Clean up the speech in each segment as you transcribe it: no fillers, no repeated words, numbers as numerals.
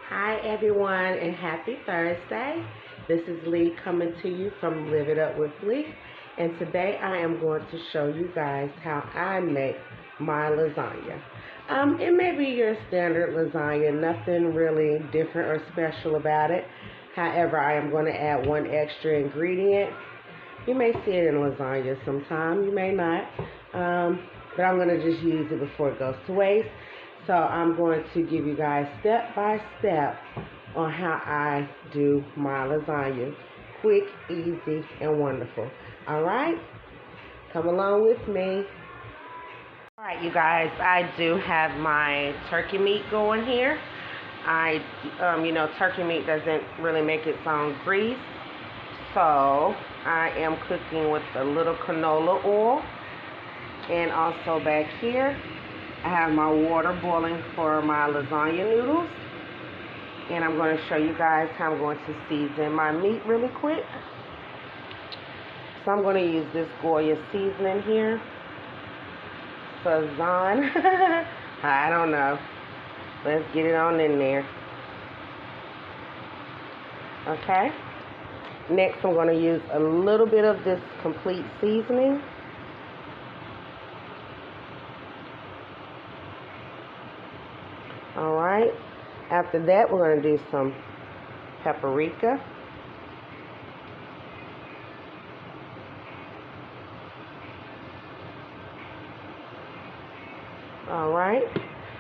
Hi everyone and happy Thursday. This is Lee coming to you from Live It Up with Lee. And today I am going to show you guys how I make my lasagna. It may be your standard lasagna, nothing really different or special about it. However, I am going to add one extra ingredient. You may see it in lasagna sometime, you may not. But I'm going to just use it before it goes to waste. So I'm going to give you guys step by step on how I do my lasagna. Quick, easy, and wonderful. All right? Come along with me. All right, you guys, I do have my turkey meat going here. Turkey meat doesn't really make its own grease. So I am cooking with a little canola oil. And also back here, I have my water boiling for my lasagna noodles. And I'm going to show you guys how I'm going to season my meat really quick. So I'm going to use this Goya seasoning here. Sazon. I don't know. Let's get it on in there. Okay. Next, I'm going to use a little bit of this complete seasoning. Alright, after that we're going to do some paprika. Alright,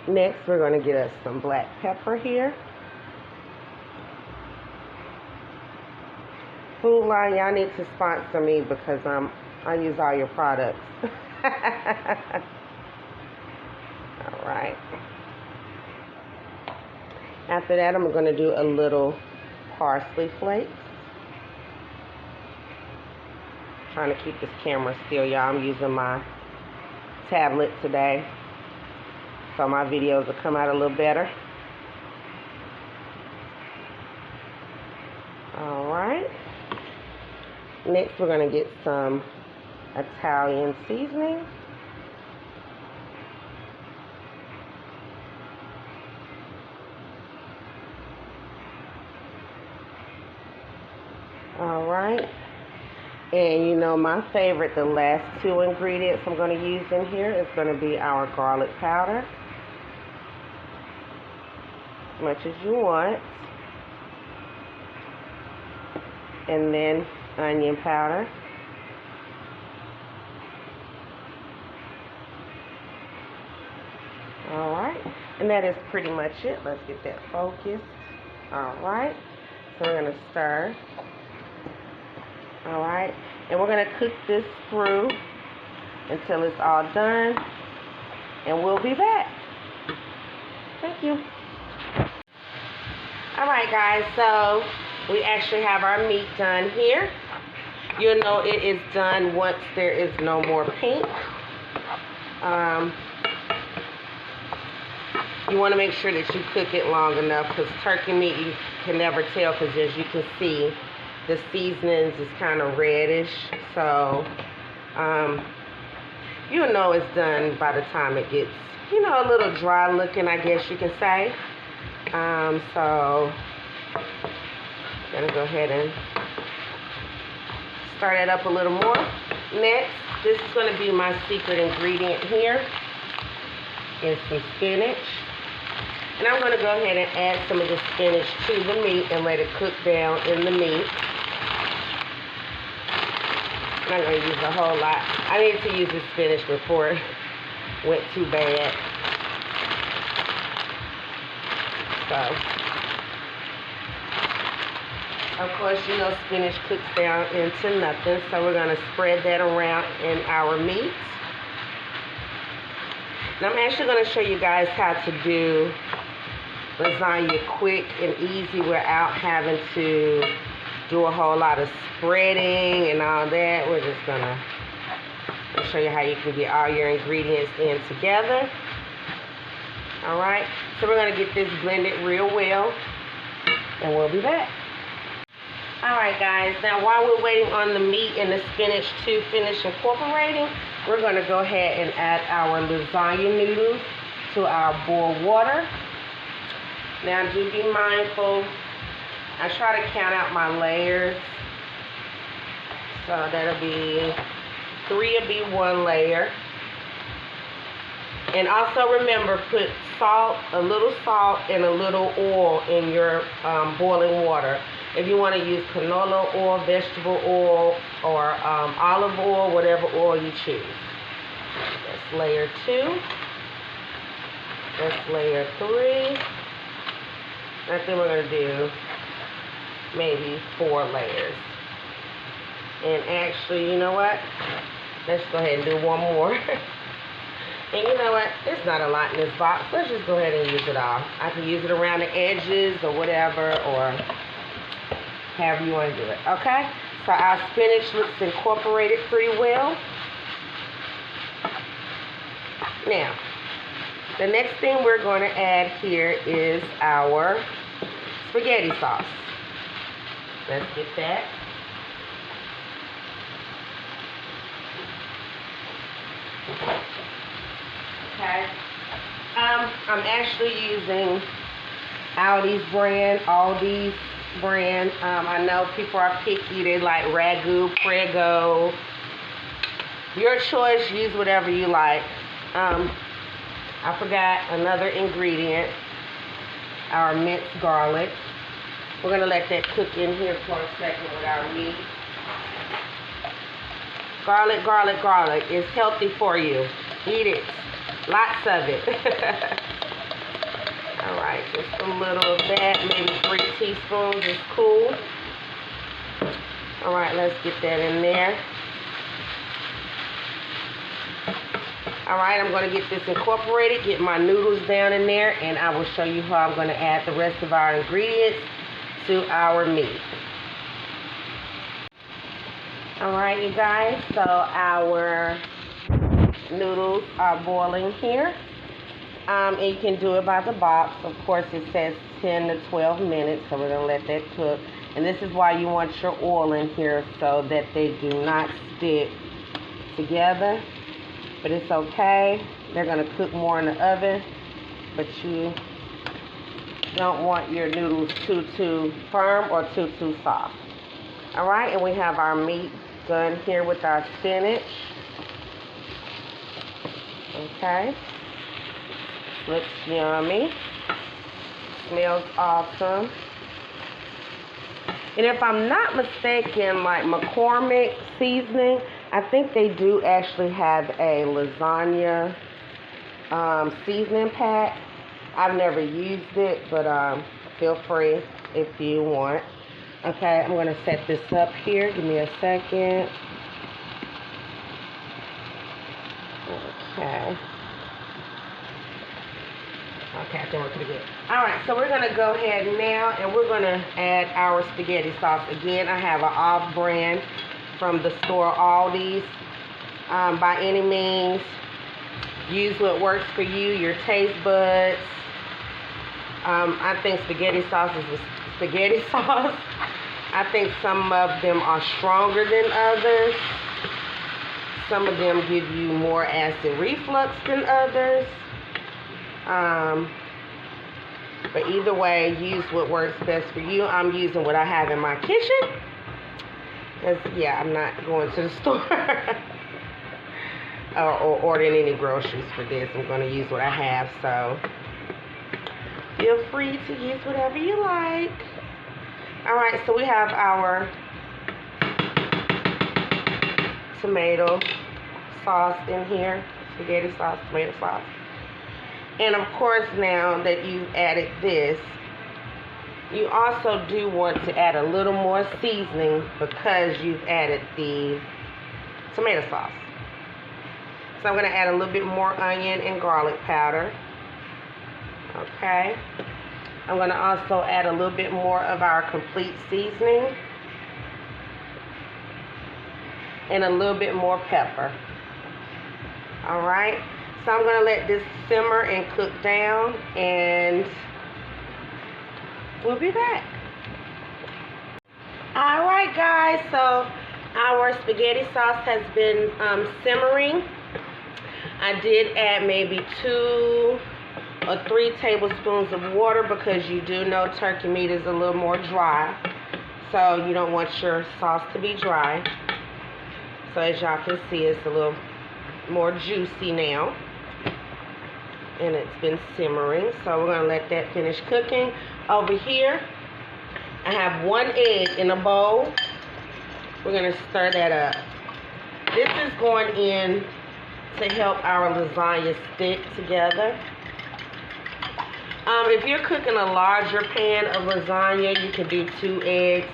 next we're going to get us some black pepper here. Food Line, y'all need to sponsor me because I use all your products. Alright. After that, I'm going to do a little parsley flakes. Trying to keep this camera still, y'all. I'm using my tablet today, so my videos will come out a little better. Alright. Next, we're going to get some Italian seasoning. Alright, and you know my favorite, the last two ingredients I'm going to use in here is going to be our garlic powder. As much as you want. And then onion powder. Alright, and that is pretty much it. Let's get that focused. Alright, so we're going to stir. Alright, and we're going to cook this through until it's all done, and we'll be back. Thank you. Alright guys, so we actually have our meat done here. You'll know it is done once there is no more pink. You want to make sure that you cook it long enough, because turkey meat you can never tell, because as you can see, the seasonings is kind of reddish, so you'll know it's done by the time it gets, a little dry looking, I guess you can say. So I'm gonna go ahead and start it up a little more. Next, this is going to be my secret ingredient here, is some spinach. And I'm going to go ahead and add some of the spinach to the meat and let it cook down in the meat. I'm not going to use a whole lot. I needed to use the spinach before it went too bad. So, of course, spinach cooks down into nothing. So we're going to spread that around in our meat. And I'm actually going to show you guys how to do lasagna quick and easy without having to do a whole lot of spreading and all that. We're just going to show you how you can get all your ingredients in together. Alright, so we're going to get this blended real well, and we'll be back. Alright guys, now while we're waiting on the meat and the spinach to finish incorporating, we're going to go ahead and add our lasagna noodles to our boiled water. Now do be mindful. I try to count out my layers. So that'll be 3 will be 1 layer. And also remember, put salt, a little salt and a little oil in your boiling water. If you want to use canola oil, vegetable oil, or olive oil, whatever oil you choose. That's layer 2. That's layer 3. I think we're going to do maybe 4 layers. And actually, you know what? Let's go ahead and do 1 more. And you know what? It's not a lot in this box. Let's just go ahead and use it all. I can use it around the edges or whatever, or however you want to do it. Okay? So our spinach looks incorporated pretty well. Now, the next thing we're going to add here is our spaghetti sauce. Let's get that. Okay. I'm actually using Aldi's brand. I know people are picky. They like Ragu, Prego. Your choice. Use whatever you like. I forgot another ingredient. Our minced garlic. We're going to let that cook in here for a second with our meat. Garlic, garlic, garlic is healthy for you. Eat it. Lots of it. Alright, just a little of that. Maybe 3 teaspoons is cool. Alright, let's get that in there. Alright, I'm going to get this incorporated, get my noodles down in there, and I will show you how I'm going to add the rest of our ingredients to our meat. Alright, you guys, so our noodles are boiling here. And you can do it by the box. Of course, it says 10 to 12 minutes, so we're going to let that cook. And this is why you want your oil in here, so that they do not stick together. But it's okay. They're going to cook more in the oven, but you don't want your noodles too firm or too soft. Alright, and we have our meat done here with our spinach. Okay. Looks yummy. Smells awesome. And if I'm not mistaken, like McCormick seasoning, I think they do actually have a lasagna seasoning pack. I've never used it, but feel free if you want. Okay, I'm going to set this up here. Give me a second. Okay. Okay, I think we're pretty good. Alright, so we're going to go ahead now and we're going to add our spaghetti sauce. Again, I have an off brand from the store Aldi's. By any means, use what works for you, your taste buds. I think spaghetti sauce is spaghetti sauce. I think some of them are stronger than others. Some of them give you more acid reflux than others. But either way, use what works best for you. I'm using what I have in my kitchen. Because, yeah, I'm not going to the store or ordering any groceries for this. I'm going to use what I have. So, feel free to use whatever you like. Alright, so we have our tomato sauce in here. Spaghetti sauce, tomato sauce. And of course, now that you've added this, you also do want to add a little more seasoning because you've added the tomato sauce. So I'm going to add a little bit more onion and garlic powder. Okay. I'm going to also add a little bit more of our complete seasoning. And a little bit more pepper. Alright. So I'm going to let this simmer and cook down, and we'll be back. Alright guys, so our spaghetti sauce has been simmering. I did add maybe 2 or 3 tablespoons of water, because you do know turkey meat is a little more dry. So you don't want your sauce to be dry. So as y'all can see, it's a little more juicy now. And it's been simmering. So we're going to let that finish cooking. Over here, I have 1 egg in a bowl. We're going to stir that up. This is going in to help our lasagna stick together. If you're cooking a larger pan of lasagna, you can do 2 eggs.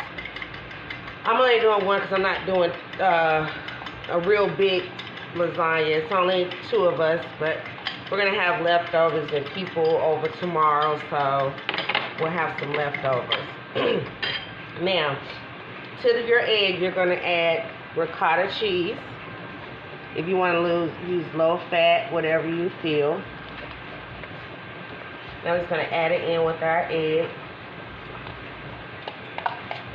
I'm only doing 1 because I'm not doing a real big lasagna. It's only 2 of us, but we're going to have leftovers and people over tomorrow, so we'll have some leftovers. Now, to your egg, you're going to add ricotta cheese. If you want to use low fat, whatever you feel. Now we're just going to add it in with our egg.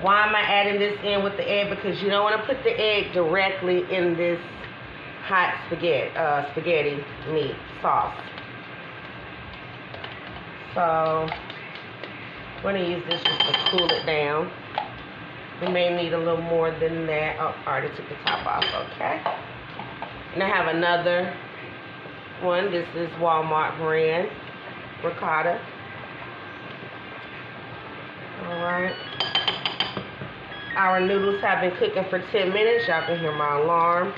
Why am I adding this in with the egg? Because you don't want to put the egg directly in this hot spaghetti meat sauce. So we're going to use this just to cool it down. We may need a little more than that. Oh, I already took the top off, okay. And I have another one. This is Walmart brand ricotta. Alright. Our noodles have been cooking for 10 minutes. Y'all can hear my alarm.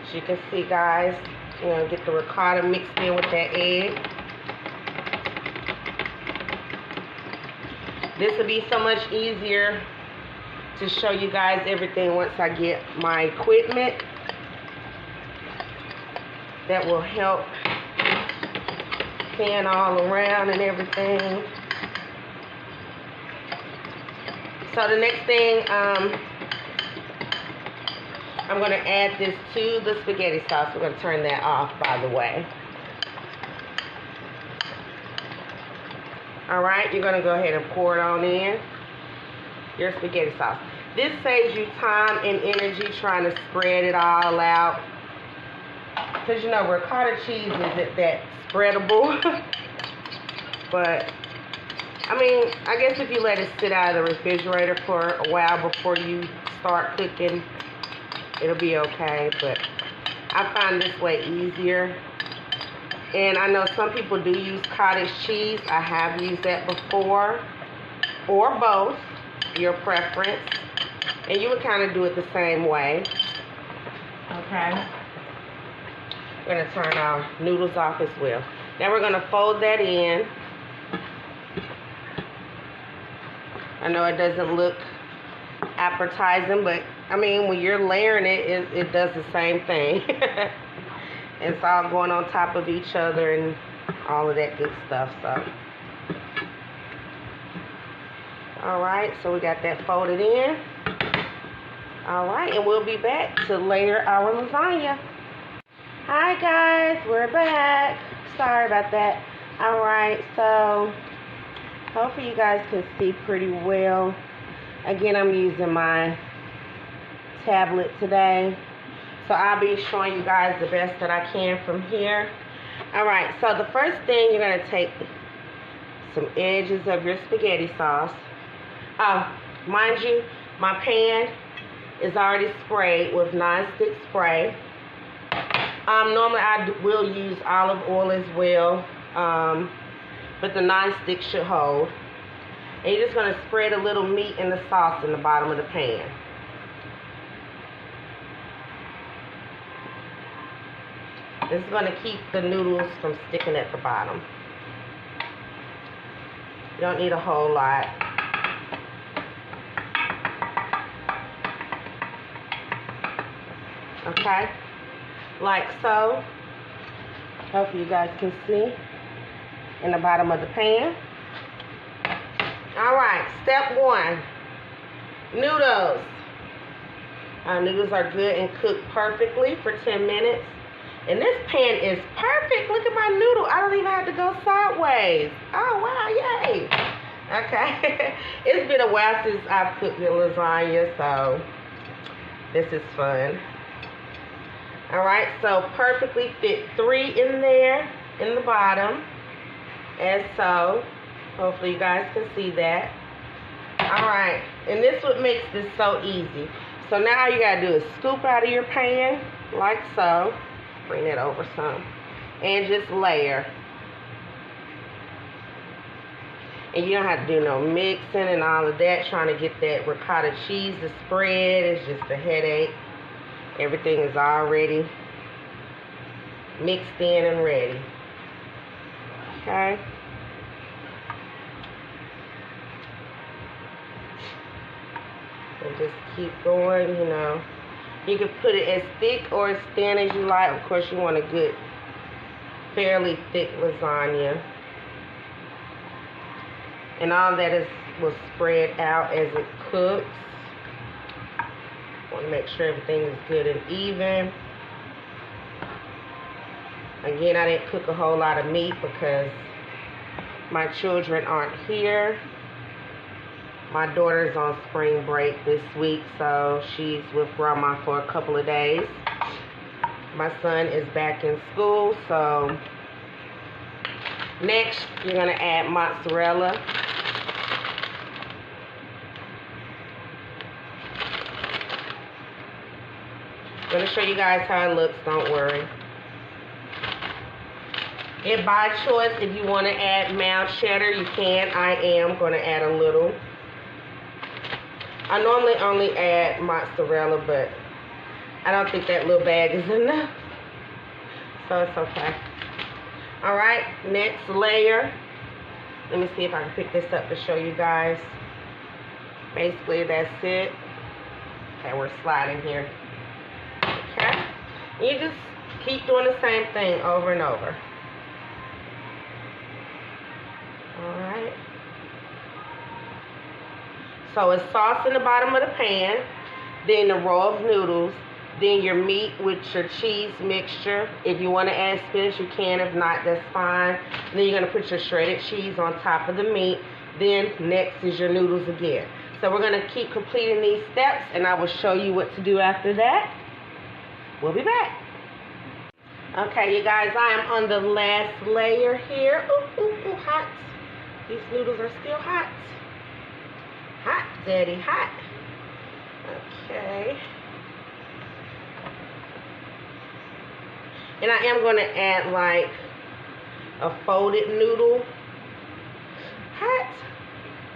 As you can see, guys, get the ricotta mixed in with that egg. This will be so much easier to show you guys everything once I get my equipment. That will help pan all around and everything. So the next thing, I'm going to add this to the spaghetti sauce. We're going to turn that off, by the way. Alright, you're going to go ahead and pour it on in. Your spaghetti sauce. This saves you time and energy trying to spread it all out. Because ricotta cheese isn't that spreadable. But, I mean, I guess if you let it sit out of the refrigerator for a while before you start cooking, it'll be okay. But I find this way easier. And I know some people do use cottage cheese. I have used that before. Or both, your preference. And you would kind of do it the same way. Okay. We're going to turn our noodles off as well. Now we're going to fold that in. I know it doesn't look appetizing, but I mean, when you're layering it does the same thing. It's all going on top of each other and all of that good stuff. So, alright, so we got that folded in. Alright, and we'll be back to layer our lasagna. Hi guys, we're back. Sorry about that. Alright, so hopefully you guys can see pretty well. Again, I'm using my tablet today, so I'll be showing you guys the best that I can from here. Alright, so the first thing, you're going to take some edges of your spaghetti sauce. Mind you, my pan is already sprayed with non-stick spray. Normally I will use olive oil as well, but the non-stick should hold. And you're just going to spread a little meat in the sauce in the bottom of the pan. This is going to keep the noodles from sticking at the bottom. You don't need a whole lot. Okay? Like so. Hopefully you guys can see in the bottom of the pan. Alright, step 1. Noodles. Our noodles are good and cooked perfectly for 10 minutes. And this pan is perfect. Look at my noodle. I don't even have to go sideways. Oh, wow, yay. Okay. It's been a while since I've cooked the lasagna, so this is fun. Alright, so perfectly fit 3 in there, in the bottom, as so. Hopefully you guys can see that. Alright, and this what makes this so easy. So now all you gotta do is scoop out of your pan, like so. Bring that over some. And just layer. And you don't have to do no mixing and all of that, trying to get that ricotta cheese to spread. It's just a headache. Everything is already mixed in and ready. Okay. And just keep going, you know. You can put it as thick or as thin as you like. Of course, you want a good, fairly thick lasagna. And all that will spread out as it cooks. Want to make sure everything is good and even. Again, I didn't cook a whole lot of meat because my children aren't here. My daughter's on spring break this week, so she's with grandma for a couple of days. My son is back in school, so next you're going to add mozzarella. I'm going to show you guys how it looks, don't worry. And by choice, if you want to add mild cheddar, you can. I am going to add a little. I normally only add mozzarella, but I don't think that little bag is enough. So it's okay. Alright, next layer. Let me see if I can pick this up to show you guys. Basically, that's it. Okay, we're sliding here. Okay. You just keep doing the same thing over and over. Alright. So it's sauce in the bottom of the pan, then the row of noodles, then your meat with your cheese mixture. If you want to add spinach, you can. If not, that's fine. Then you're going to put your shredded cheese on top of the meat. Then next is your noodles again. So we're going to keep completing these steps, and I will show you what to do after that. We'll be back. Okay, you guys, I am on the last layer here. Ooh, ooh, ooh, hot. These noodles are still hot. Hot, daddy, hot. Okay. And I am going to add like a folded noodle hot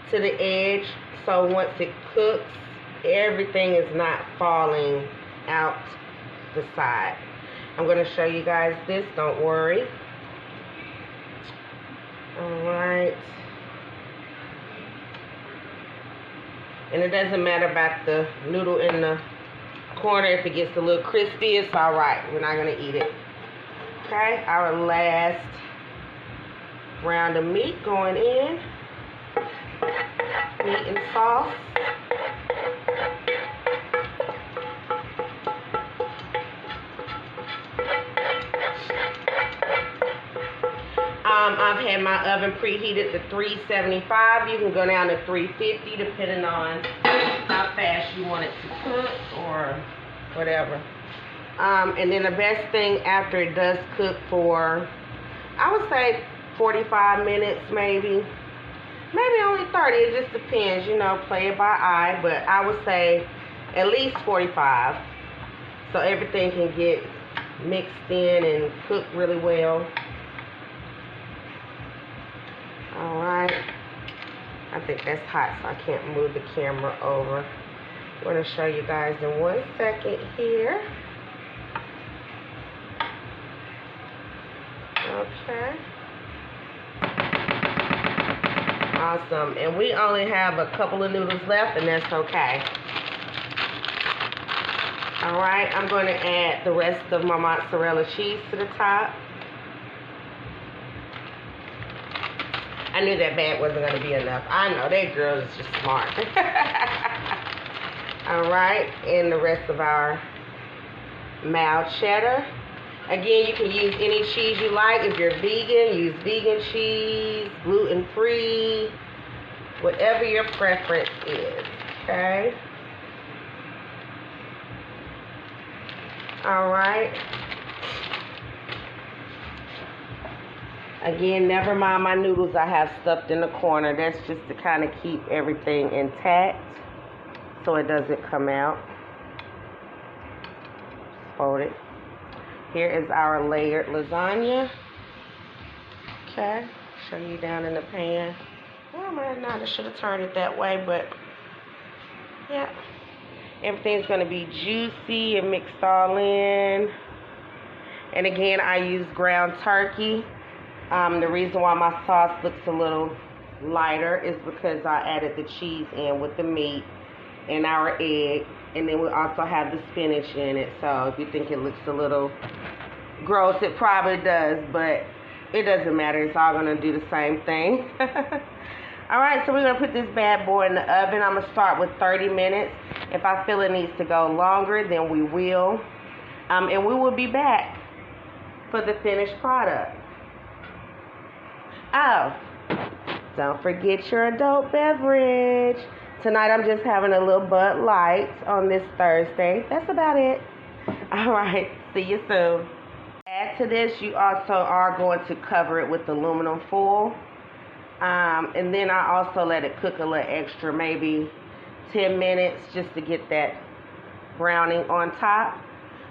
to the edge. So once it cooks, everything is not falling out the side. I'm going to show you guys this, don't worry. Alright. And it doesn't matter about the noodle in the corner. If it gets a little crispy, it's alright. We're not going to eat it. Okay, our last round of meat going in. Meat and sauce. I've had my oven preheated to 375. You can go down to 350 depending on how fast you want it to cook or whatever. And then the best thing after it does cook for, I would say 45 minutes maybe. Maybe only 30. It just depends, you know, play it by eye. But I would say at least 45. So everything can get mixed in and cooked really well. Alright, I think that's hot, so I can't move the camera over. I'm going to show you guys in 1 second here. Okay. Awesome. And we only have a couple of noodles left, and that's okay. Alright, I'm going to add the rest of my mozzarella cheese to the top. I knew that bag wasn't going to be enough. I know, that girl is just smart. Alright, and the rest of our mild cheddar. Again, you can use any cheese you like. If you're vegan, use vegan cheese, gluten-free, whatever your preference is. Okay? All right. Again, never mind my noodles I have stuffed in the corner. That's just to kind of keep everything intact so it doesn't come out. Fold it. Here is our layered lasagna. Okay, show you down in the pan. Well, man, not. I should have turned it that way, but yeah. Everything's going to be juicy and mixed all in. And again, I use ground turkey. The reason why my sauce looks a little lighter is because I added the cheese in with the meat and our egg. And then we also have the spinach in it. So if you think it looks a little gross, it probably does. But it doesn't matter. It's all going to do the same thing. Alright, so we're going to put this bad boy in the oven. I'm going to start with 30 minutes. If I feel it needs to go longer, then we will. And we will be back for the finished product. Oh, don't forget your adult beverage. Tonight I'm just having a little Bud Light on this Thursday. That's about it. All right, see you soon. Add to this, you also are going to cover it with aluminum foil. And then I also let it cook a little extra, maybe 10 minutes just to get that browning on top.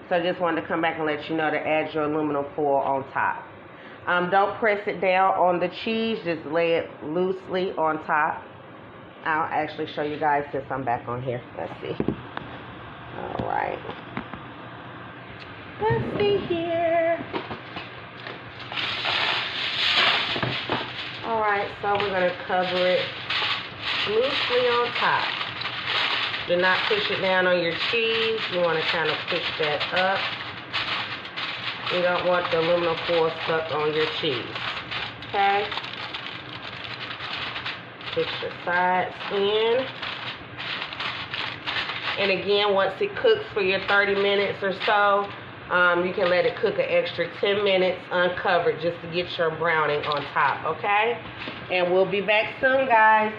So I just wanted to come back and let you know to add your aluminum foil on top. Don't press it down on the cheese, just lay it loosely on top. I'll actually show you guys since I'm back on here. Let's see. All right. Let's see here. All right, so we're going to cover it loosely on top. Do not push it down on your cheese. You want to kind of push that up. You don't want the aluminum foil stuck on your cheese. Okay? Push your sides in. And again, once it cooks for your 30 minutes or so, you can let it cook an extra 10 minutes uncovered just to get your browning on top, okay? And we'll be back soon, guys.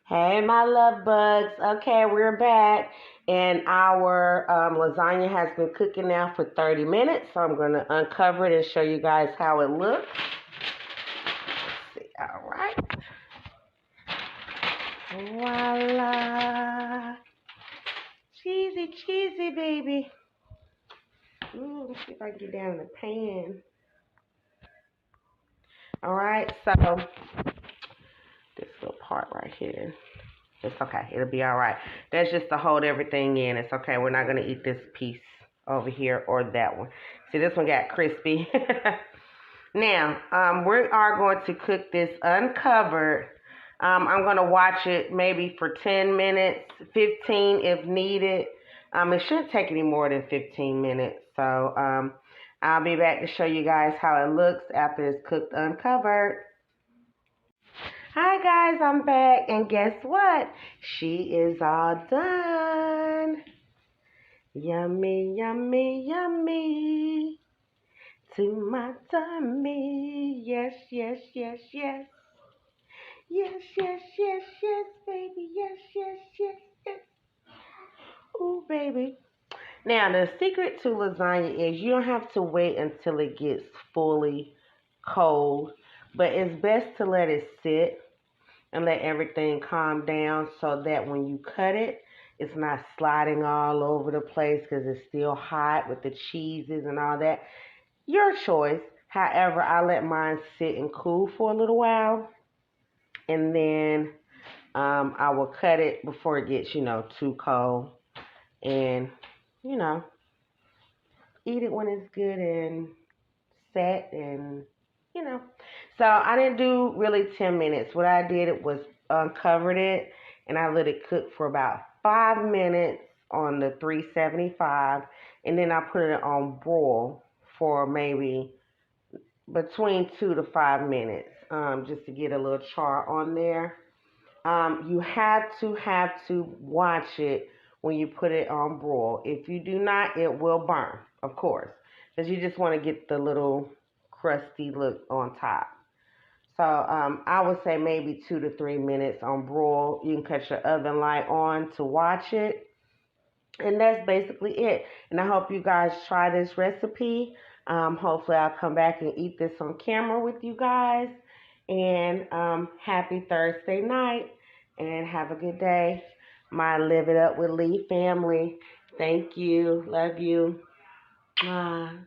Hey, my love bugs. Okay, we're back. And our lasagna has been cooking now for 30 minutes. So I'm going to uncover it and show you guys how it looks. Let's see. All right. Voila. Cheesy, cheesy, baby. Ooh, let's see if I can get down in the pan. All right, so this little part right here. It's okay. It'll be all right. That's just to hold everything in. It's okay. We're not going to eat this piece over here or that one. See, this one got crispy. Now, we are going to cook this uncovered. I'm going to watch it maybe for 10 minutes, 15 if needed. It shouldn't take any more than 15 minutes. So, I'll be back to show you guys how it looks after it's cooked uncovered. Hi guys, I'm back, and guess what? She is all done. Yummy, yummy, yummy. To my tummy. Yes, yes, yes, yes. Yes, yes, yes, yes, baby. Yes, yes, yes, yes. Ooh, baby. Now, the secret to lasagna is you don't have to wait until it gets fully cold, but it's best to let it sit and let everything calm down so that when you cut it, it's not sliding all over the place because it's still hot with the cheeses and all that. Your choice. However, I let mine sit and cool for a little while, and then I will cut it before it gets, too cold, and, eat it when it's good and set and, So I didn't do really 10 minutes. What I did was uncovered it, and I let it cook for about 5 minutes on the 375, and then I put it on broil for maybe between 2 to 5 minutes, just to get a little char on there. You have to watch it when you put it on broil. If you do not, it will burn, of course, because you just want to get the little crusty look on top. So I would say maybe 2 to 3 minutes on broil. You can cut your oven light on to watch it. And that's basically it. And I hope you guys try this recipe. Hopefully, I'll come back and eat this on camera with you guys. And happy Thursday night. And have a good day. My Live It Up with Lee family. Thank you. Love you. Mwah.